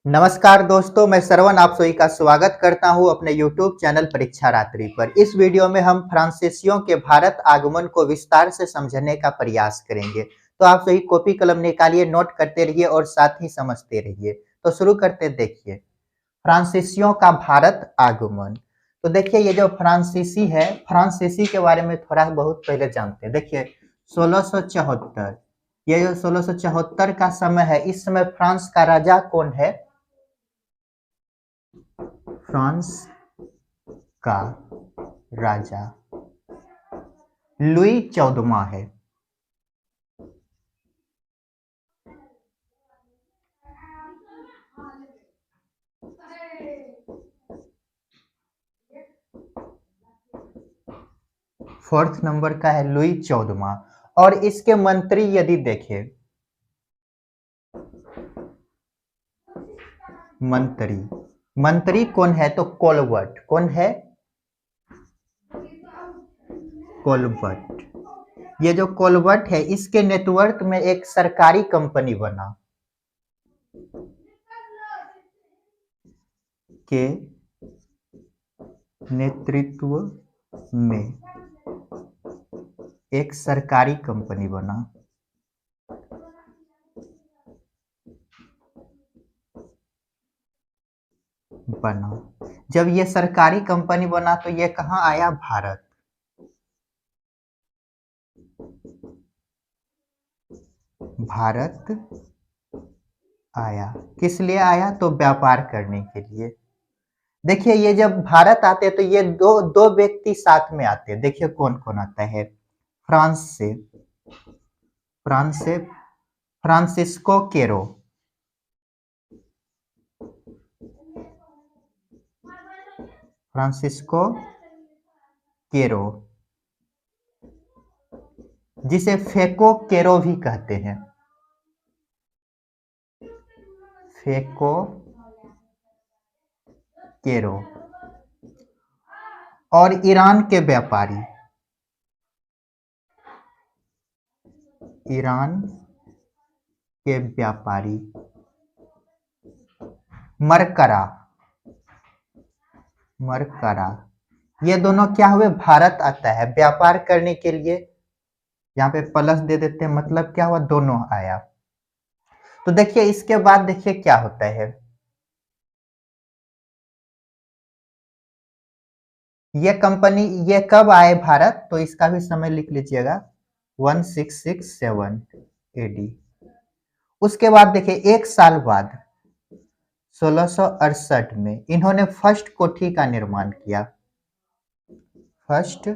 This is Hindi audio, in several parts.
नमस्कार दोस्तों, मैं श्रवण आप सभी का स्वागत करता हूं अपने YouTube चैनल परीक्षा रात्रि पर। इस वीडियो में हम फ्रांसीसियों के भारत आगमन को विस्तार से समझने का प्रयास करेंगे। तो आप सभी कॉपी कलम निकालिए, नोट करते रहिए और साथ ही समझते रहिए। तो शुरू करते देखिए, फ्रांसीसियों का भारत आगमन। तो देखिए ये जो फ्रांसीसी है, फ्रांसीसी के बारे में थोड़ा बहुत पहले जानते हैं। देखिए 1674, ये जो 1674 का समय है, इस समय फ्रांस का राजा कौन है? फ्रांस का राजा लुई 14वां है। फोर्थ नंबर का है लुई 14वां। और इसके मंत्री यदि देखें, मंत्री मंत्री कौन है? तो कोलबर्ट। कौन है? कोलबर्ट। ये जो कोलबर्ट है, इसके नेतृत्व में एक सरकारी कंपनी बना, के नेतृत्व में एक सरकारी कंपनी बना। जब ये सरकारी कंपनी बना तो ये कहाँ आया? भारत। भारत आया। किस लिए आया? तो व्यापार करने के लिए। देखिए ये जब भारत आते हैं तो ये दो दो व्यक्ति साथ में आते हैं। देखिए कौन कौन आता है। फ्रांस से फ्रांसिस्को केरो। फ्रांसिस्को केरो, जिसे फेको केरो भी कहते हैं। फेको केरो। और ईरान के व्यापारी, ईरान के व्यापारी मरकरा। मरकरा, ये दोनों क्या हुए? भारत आता है व्यापार करने के लिए। यहाँ पे प्लस दे देते हैं, मतलब क्या हुआ? दोनों आया। तो देखिए इसके बाद देखिए क्या होता है। ये कंपनी ये कब आए भारत? तो इसका भी समय लिख लीजिएगा, 1667 एडी। उसके बाद देखिए एक साल बाद 1668 में इन्होंने फर्स्ट कोठी का निर्माण किया। फर्स्ट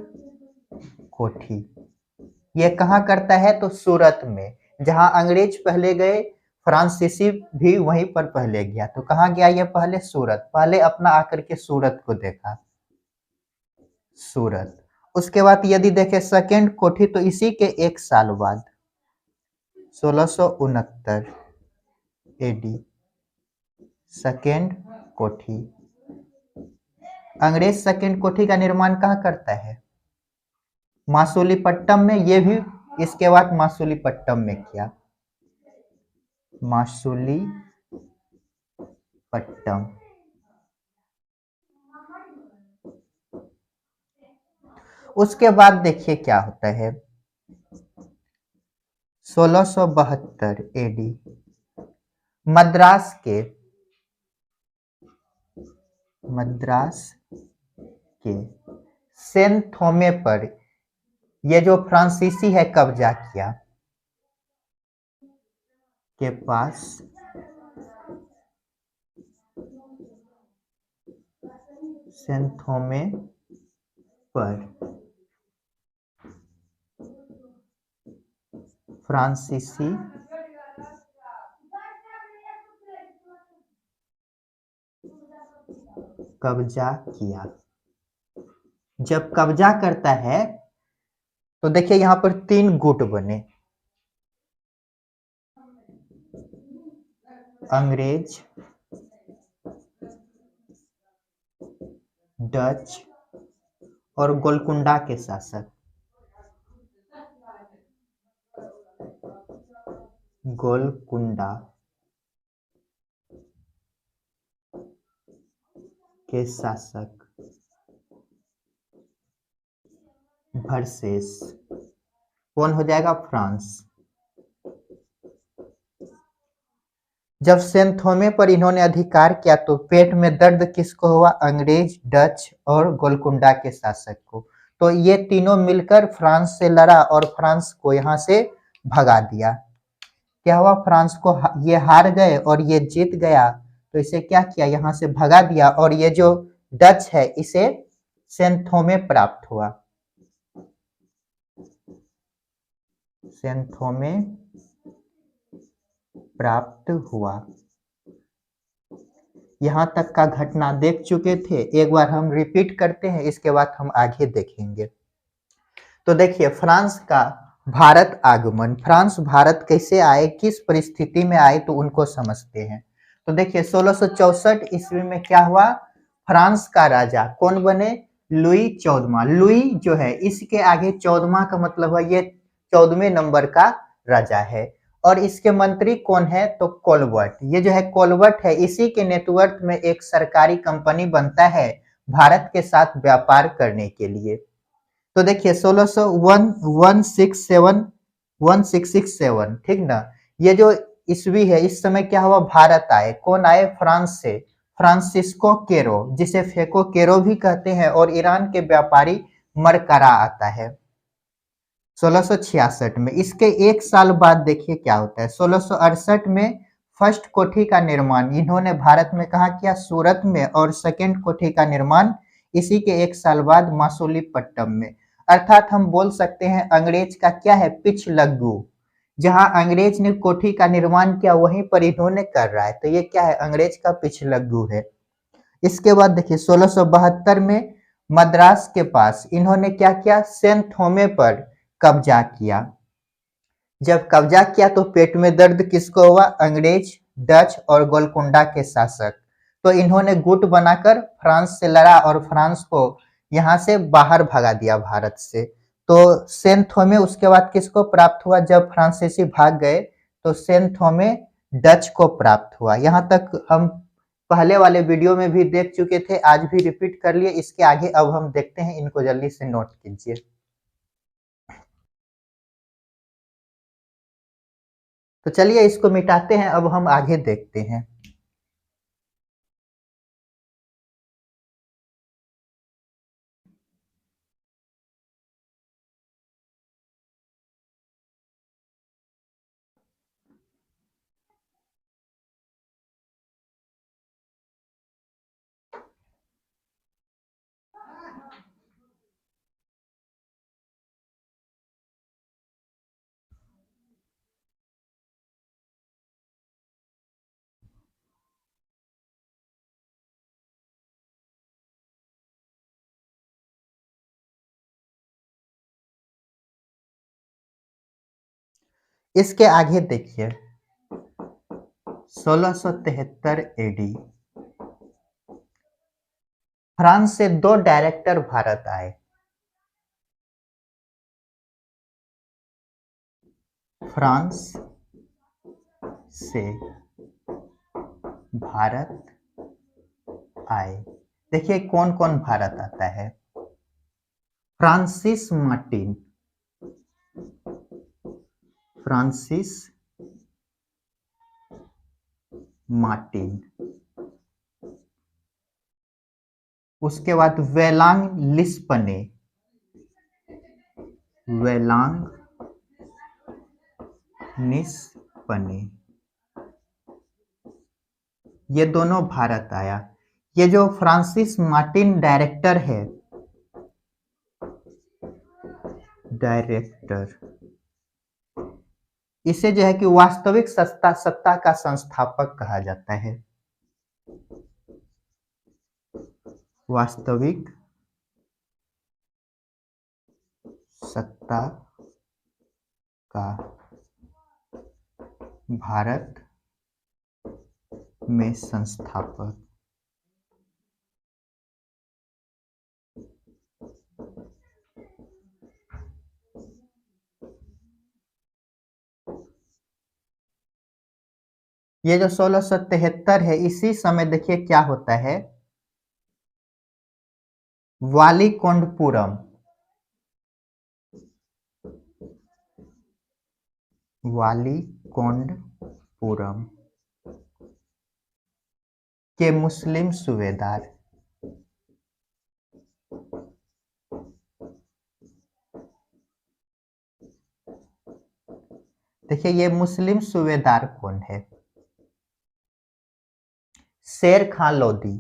कोठी ये कहाँ करता है? तो सूरत में। जहां अंग्रेज पहले गए, फ्रांसीसी भी वहीं पर पहले गया। तो कहाँ गया ये? पहले सूरत। पहले अपना आकर के सूरत को देखा, सूरत। उसके बाद यदि देखें सेकेंड कोठी, तो इसी के एक साल बाद 1669 एडी सेकेंड कोठी। अंग्रेज सेकेंड कोठी का निर्माण कहाँ करता है? मासुलीपट्टम में। ये भी इसके बाद मासुलीपट्टम में किया। मासुलीपट्टम। उसके बाद देखिए क्या होता है। 1672 एडी मद्रास के सेंट थोमे पर ये जो फ्रांसीसी है कब्जा किया। के पास सेंट थोमे पर फ्रांसीसी कब्जा किया। जब कब्जा करता है तो देखिए यहां पर तीन गुट बने, अंग्रेज, डच और गोलकुंडा के शासक। गोलकुंडा के शासक वर्सेस कौन हो जाएगा? फ्रांस। जब सेंट थोमे पर इन्होंने अधिकार किया तो पेट में दर्द किसको हुआ? अंग्रेज, डच और गोलकुंडा के शासक को। तो ये तीनों मिलकर फ्रांस से लड़ा और फ्रांस को यहाँ से भगा दिया। क्या हुआ? फ्रांस को ये हार गए और ये जीत गया, तो इसे क्या किया? यहाँ से भगा दिया और ये जो डच है इसे सेंट थोमे प्राप्त हुआ। सेंट थोमे प्राप्त हुआ। यहाँ तक का घटना देख चुके थे, एक बार हम रिपीट करते हैं, इसके बाद हम आगे देखेंगे। तो देखिए फ्रांस का भारत आगमन, फ्रांस भारत कैसे आए, किस परिस्थिति में आए, तो उनको समझते हैं। तो देखिए 1664 ईस्वी में क्या हुआ? फ्रांस का राजा कौन बने? लुई 14वां। लुई जो है इसके आगे 14वां का मतलब है ये 14वें नंबर का राजा है। और इसके मंत्री कौन है? तो कोलबर्ट। ये जो है कोलबर्ट है, इसी के नेतृत्व में एक सरकारी कंपनी बनता है भारत के साथ व्यापार करने के लिए। तो देखिए 1667 ठीक ना, ये जो ईस्वी है इस समय क्या हुआ? भारत आए। कौन आए? फ्रांस से फ्रांसिस्को केरो, जिसे फेको केरो भी कहते हैं, और ईरान के व्यापारी मरकरा आता है 1666 में। इसके एक साल बाद देखिए क्या होता है। 1668 में फर्स्ट कोठी का निर्माण इन्होंने भारत में कहा किया? सूरत में। और सेकंड कोठी का निर्माण इसी के एक साल बाद मासुलीपट्टम में। अर्थात हम बोल सकते हैं अंग्रेज का क्या है? पिछलग्गू। जहां अंग्रेज ने कोठी का निर्माण किया वहीं पर इन्होंने कर रहा है, तो ये क्या है? अंग्रेज का पिछलग्गू है। इसके बाद देखिए 1672 में मद्रास के पास इन्होंने क्या किया? सेंट थोमे पर कब्जा किया। जब कब्जा किया तो पेट में दर्द किसको हुआ? अंग्रेज, डच और गोलकुंडा के शासक। तो इन्होंने गुट बनाकर फ्रांस से लड़ा और फ्रांस को यहाँ से बाहर भगा दिया भारत से। तो सेंट थोमे उसके बाद किसको प्राप्त हुआ? जब फ्रांसीसी भाग गए तो सेंट थोमे डच को प्राप्त हुआ। यहाँ तक हम पहले वाले वीडियो में भी देख चुके थे, आज भी रिपीट कर लिए। इसके आगे अब हम देखते हैं, इनको जल्दी से नोट कीजिए। तो चलिए इसको मिटाते हैं, अब हम आगे देखते हैं। इसके आगे देखिए 1673 एडी फ्रांस से दो डायरेक्टर भारत आए। फ्रांस से भारत आए। देखिए कौन कौन भारत आता है। Francis Martin, Francis Martin. उसके बाद वेलांग लिस्पने, वेलांग निस्पने, ये दोनों भारत आया। ये जो फ्रांसिस मार्टिन डायरेक्टर है, डायरेक्टर, इसे जो है कि वास्तविक सत्ता का संस्थापक कहा जाता है। वास्तविक सत्ता का भारत में संस्थापक। ये जो 1673 है, इसी समय देखिए क्या होता है। वालीकोंडपुरम, वालीकोंडपुरम के मुस्लिम सूबेदार। देखिए ये मुस्लिम सूबेदार कौन है? शेर खान लोधी।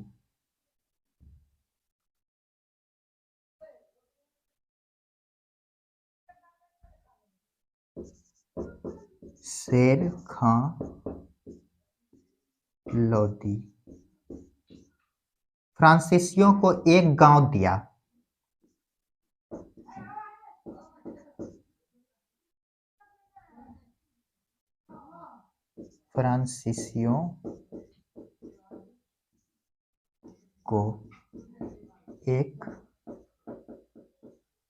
शेर खान लोधी फ्रांसीसियों को एक गांव दिया। फ्रांसीसियों को एक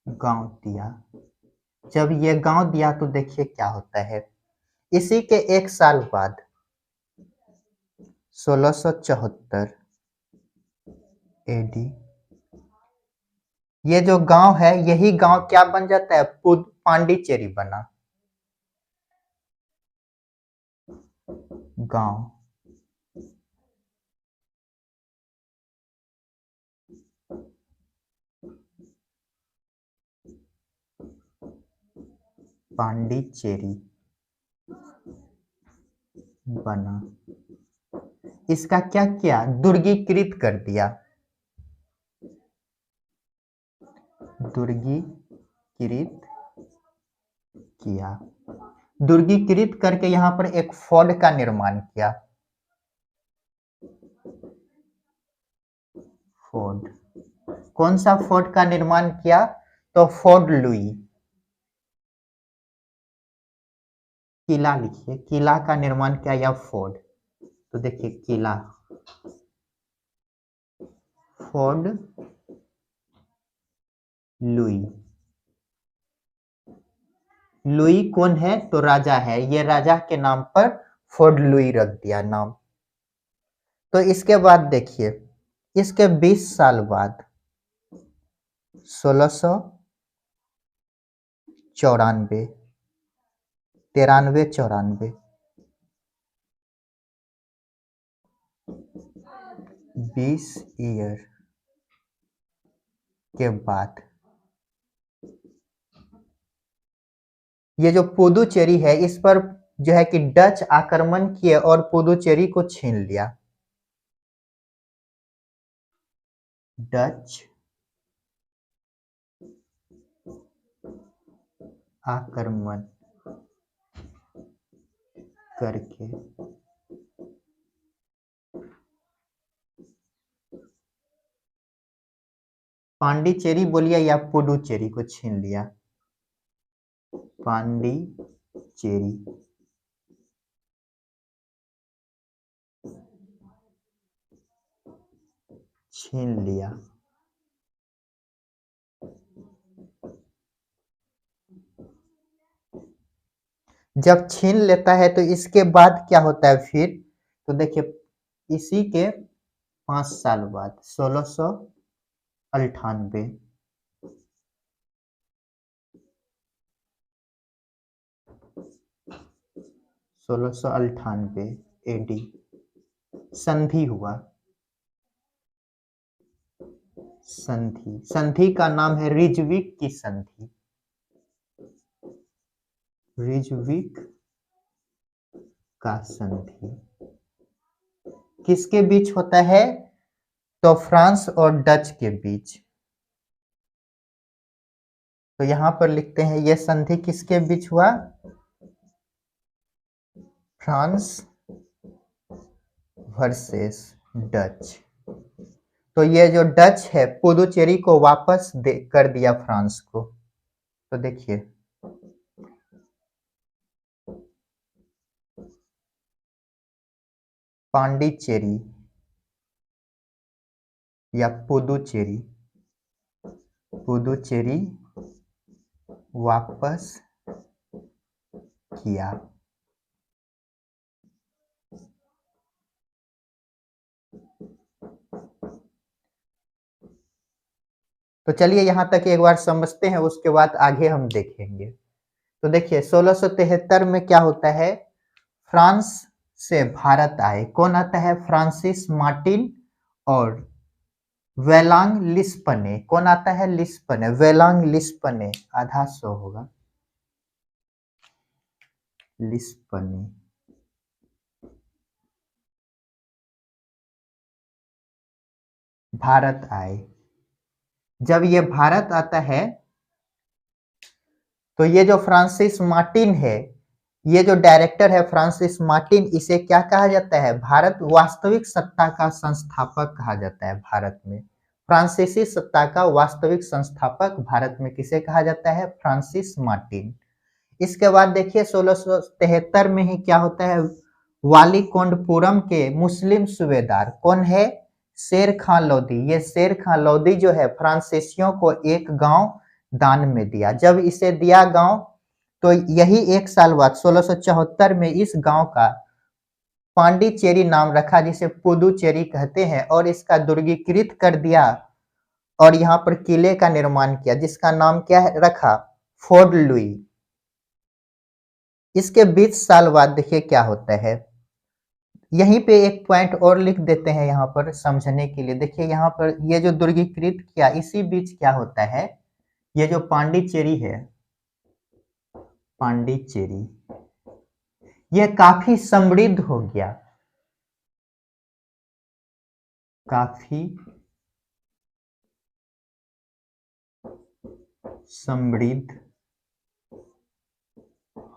गांव दिया। जब ये गांव दिया तो देखिए क्या होता है। इसी के एक साल बाद 1674 एडी ये जो गांव है यही गांव क्या बन जाता है? पांडिचेरी बना। गांव पांडिचेरी बना। इसका क्या किया? दुर्गीकृत कर दिया। दुर्गीकृत किया। दुर्गीकृत करके यहां पर एक फोर्ट का निर्माण किया। फोर्ट, कौन सा फोर्ट का निर्माण किया? तो फोर्ट लुई। किला लिखिए, किला का निर्माण किया या फोर्ट। तो देखिए किला, फोर्ट लुई। लुई कौन है? तो राजा है। ये राजा के नाम पर फोर्ट लुई रख दिया नाम। तो इसके बाद देखिए, इसके 20 साल बाद 1694, 93, 94, 20 ईयर के बाद ये जो पुदुचेरी है इस पर जो है कि डच आक्रमण किए और पुदुचेरी को छीन लिया। डच आक्रमण करके पांडिचेरी बोलिए या पुडुचेरी को छीन लिया। पांडिचेरी छीन लिया। जब छीन लेता है तो इसके बाद क्या होता है फिर? तो देखिए इसी के 5 साल बाद 1698, 1698 एडी संधि हुआ। संधि, संधि का नाम है रिजविक की संधि। रिजविक का संधि किसके बीच होता है? तो फ्रांस और डच के बीच। तो यहां पर लिखते हैं यह संधि किसके बीच हुआ? France versus Dutch. तो ये जो डच है पुदुचेरी को वापस कर दिया फ्रांस को। तो देखिए पांडिचेरी या पुदुचेरी, पुदुचेरी वापस किया। तो चलिए यहाँ तक एक बार समझते हैं, उसके बाद आगे हम देखेंगे। तो देखिए 1673 में क्या होता है, फ्रांस से भारत आए, कौन आता है, फ्रांसिस मार्टिन और वेलांग लिस्पने। कौन आता है, लिस्पने, वेलांग लिस्पने, आधा सौ होगा, लिस्पने। भारत आए। जब ये भारत आता है तो ये जो फ्रांसिस मार्टिन है, ये जो डायरेक्टर है फ्रांसिस मार्टिन, इसे क्या कहा जाता है, भारत वास्तविक सत्ता का संस्थापक कहा जाता है। भारत में फ्रांसीसी सत्ता का वास्तविक संस्थापक भारत में किसे कहा जाता है, फ्रांसिस मार्टिन। इसके बाद देखिए 1673 में ही क्या होता है, वालीकोंडपुरम के मुस्लिम सूबेदार कौन है, शेर खान लोदी। ये शेर खान लोदी जो है फ्रांसीसियों को एक गांव दान में दिया। जब इसे दिया गांव, तो यही एक साल बाद 1674 में इस गांव का पांडिचेरी नाम रखा, जिसे पुदुचेरी कहते हैं, और इसका दुर्गीकृत कर दिया और यहाँ पर किले का निर्माण किया, जिसका नाम क्या है रखा, फोर्ट लुई। इसके 20 साल बाद देखिए क्या होता है, यहीं पे एक पॉइंट और लिख देते हैं यहाँ पर समझने के लिए। देखिए यहाँ पर ये जो दुर्गीकृत किया, इसी बीच क्या होता है, ये जो पांडिचेरी है, पांडिचेरी, यह काफी समृद्ध हो गया, काफी समृद्ध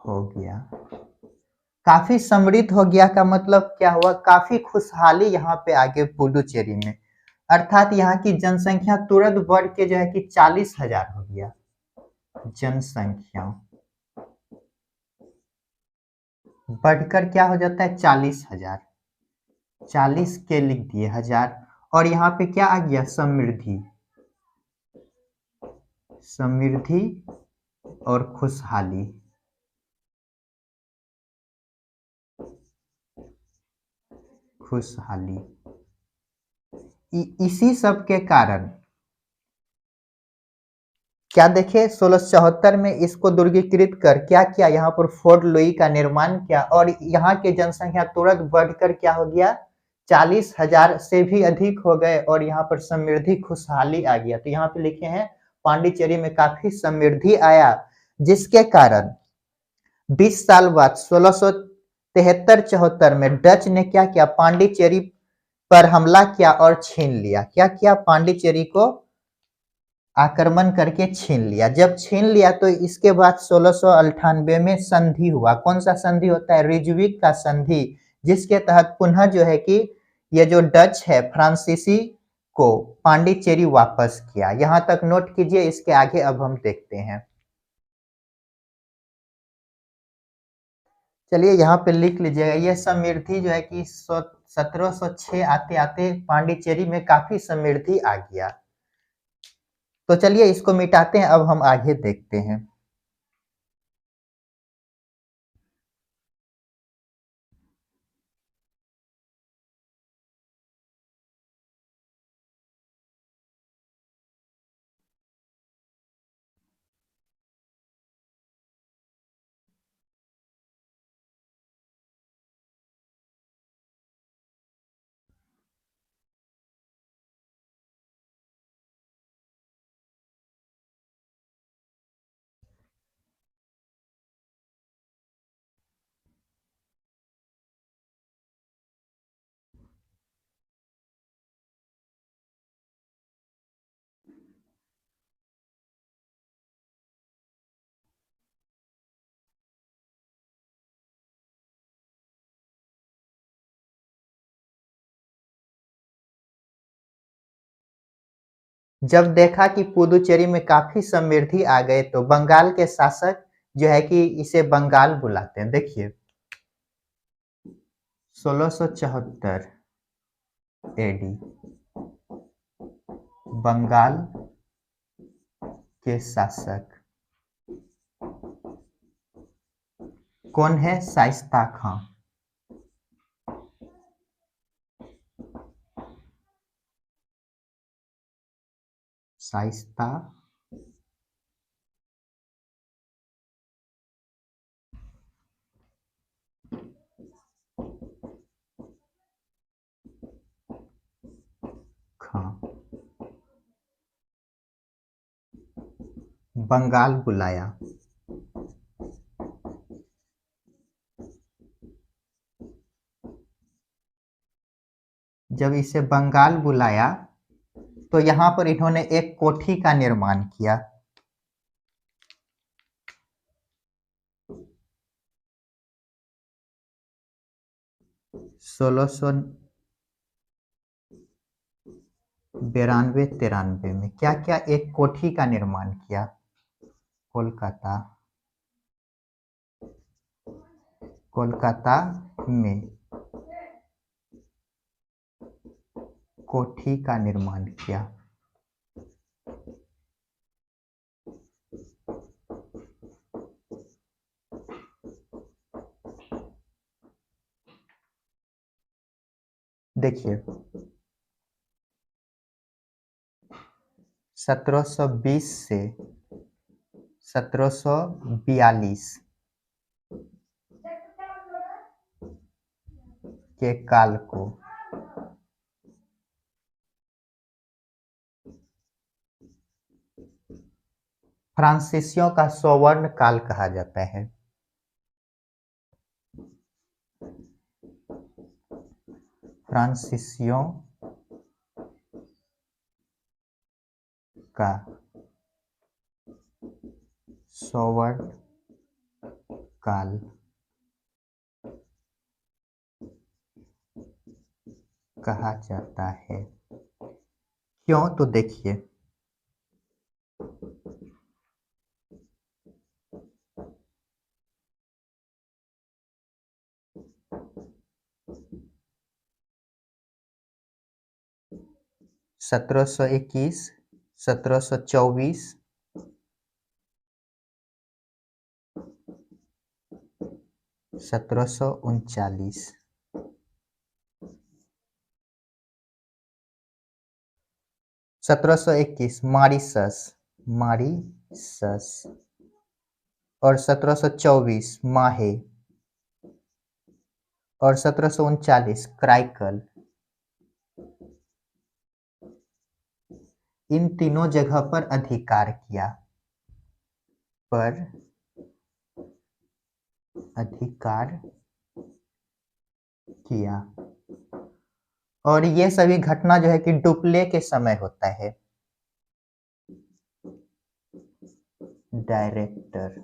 हो गया। काफी समृद्ध हो गया का मतलब क्या हुआ, काफी खुशहाली यहाँ पे आगे पुडुचेरी में, अर्थात यहाँ की जनसंख्या तुरंत बढ़ के जो है कि 40,000 हो गया। जनसंख्या बढ़कर क्या हो जाता है, 40,000, 40 के लिख दिए हजार, और यहाँ पे क्या आ गया, समृद्धि, समृद्धि और खुशहाली। खुशहाली इसी सब के कारण क्या देखे, 1674 में इसको दुर्गीकृत कर क्या किया, यहाँ पर फोर्ट लुई का निर्माण किया, और यहाँ की जनसंख्या तुरंत बढ़कर क्या हो गया, 40,000 से भी अधिक हो गए, और यहाँ पर समृद्धि खुशहाली आ गया। तो यहाँ पे लिखे हैं पांडिचेरी में काफी समृद्धि आया, जिसके कारण 20 साल बाद 1673-74 में डच ने क्या किया, पांडिचेरी पर हमला किया और छीन लिया। क्या किया, पांडिचेरी को आक्रमण करके छीन लिया। जब छीन लिया तो इसके बाद 1698 में संधि हुआ। कौन सा संधि होता है, रिजविक का संधि, जिसके तहत पुनः जो है कि ये जो डच है फ्रांसीसी को पांडिचेरी वापस किया। यहां तक नोट कीजिए, इसके आगे अब हम देखते हैं। चलिए यहाँ पे लिख लीजिएगा, ये समृद्धि जो है कि 1706 आते आते पांडिचेरी में काफी समृद्धि आ गया। तो चलिए इसको मिटाते हैं, अब हम आगे देखते हैं। जब देखा कि पुदुचेरी में काफी समृद्धि आ गए, तो बंगाल के शासक जो है कि इसे बंगाल बुलाते हैं। देखिए 1674 एडी, बंगाल के शासक कौन है, शाइस्ता खां। शाइस्ता खां बंगाल बुलाया। जब इसे बंगाल बुलाया तो यहाँ पर इन्होंने एक कोठी का निर्माण किया। सोलह सौ 92-93 में क्या क्या एक कोठी का निर्माण किया। कोलकाता कोलकाता में कोठी का निर्माण किया। देखिए 1720 से 1742 के काल को फ्रांसीसियों का स्वर्ण काल कहा जाता है। फ्रांसीसियों का स्वर्ण काल कहा जाता है। क्यों? तो देखिए सत्रह सौ 1724 1739 1721 मारीसस और 1724 माहे और 1739 क्राइकल। इन तीनों जगह पर अधिकार किया। और ये सभी घटना जो है कि डुप्ले के समय होता है। डायरेक्टर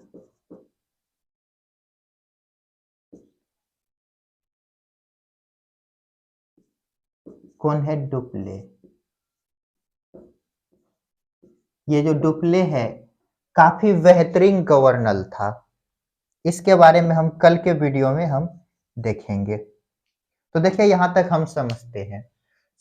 कौन है? डुप्ले। ये जो डुप्ले है काफी बेहतरीन गवर्नर था। इसके बारे में हम कल के वीडियो में हम देखेंगे। तो देखिए यहाँ तक हम समझते हैं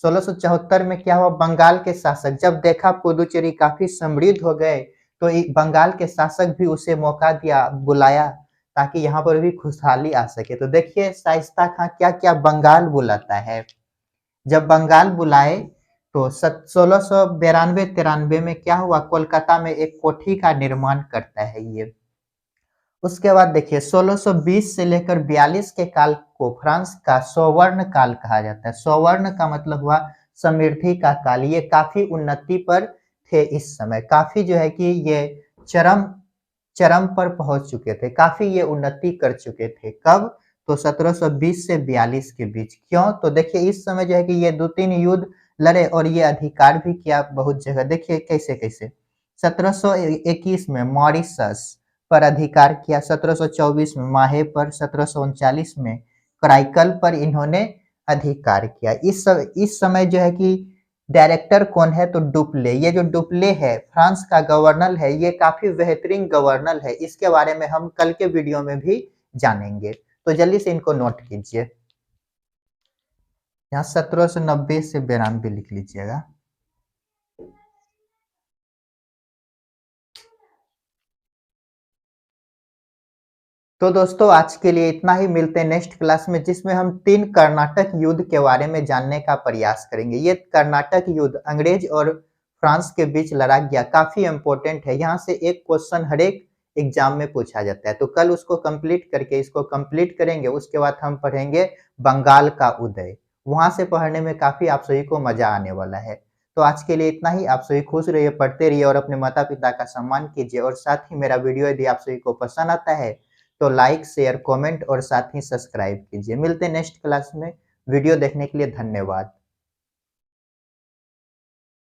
1674 में क्या हुआ। बंगाल के शासक जब देखा पुदुचेरी काफी समृद्ध हो गए तो बंगाल के शासक भी उसे मौका दिया, बुलाया ताकि यहाँ पर भी खुशहाली आ सके। तो देखिए शाइस्ता खां क्या क्या बंगाल बुलाता है। जब बंगाल बुलाए तो 1692-93 में क्या हुआ, कोलकाता में एक कोठी का निर्माण करता है ये। उसके बाद देखिए 1620 से लेकर 42 के काल को फ्रांस का स्वर्ण काल कहा जाता है। स्वर्ण का मतलब हुआ समृद्धि का काल। ये काफी उन्नति पर थे इस समय, काफी जो है कि ये चरम पर पहुंच चुके थे, काफी ये उन्नति कर चुके थे। कब? तो 1720 से 42 के बीच। क्यों? तो देखिए इस समय जो है कि ये 2-3 युद्ध लड़े और ये अधिकार भी किया बहुत जगह। देखिए कैसे कैसे 1721 में मॉरिशस पर अधिकार किया, 1724 में माहे पर, 1739 में कराइकल पर इन्होंने अधिकार किया। इस समय जो है कि डायरेक्टर कौन है? तो डुप्ले। ये जो डुप्ले है फ्रांस का गवर्नर है, ये काफी बेहतरीन गवर्नर है। इसके बारे में हम कल के वीडियो में भी जानेंगे, तो जल्दी से इनको नोट कीजिए। यहाँ 1790 से 92 लिख लीजिएगा। तो दोस्तों आज के लिए इतना ही। मिलते हैं नेक्स्ट क्लास में जिसमें हम 3 कर्नाटक युद्ध के बारे में जानने का प्रयास करेंगे। ये कर्नाटक युद्ध अंग्रेज और फ्रांस के बीच लड़ा गया काफ़ी इम्पोर्टेंट है। यहाँ से एक क्वेश्चन हर एक एग्ज़ाम में पूछा जाता है। तो कल उसको कंप्लीट करके इसको कंप्लीट करेंगे, उसके बाद हम पढ़ेंगे बंगाल का उदय। वहाँ से पढ़ने में काफ़ी आप सभी को मज़ा आने वाला है। तो आज के लिए इतना ही। आप सभी खुश रहिए, पढ़ते रहिए और अपने माता-पिता का सम्मान कीजिए और साथ ही मेरा वीडियो यदि आप सभी को पसंद आता है, तो लाइक, शेयर, कमेंट और साथ ही सब्सक्राइब कीजिए। मिलते हैं नेक्स्ट क्लास में। वीडियो देखने के लिए धन्यवाद।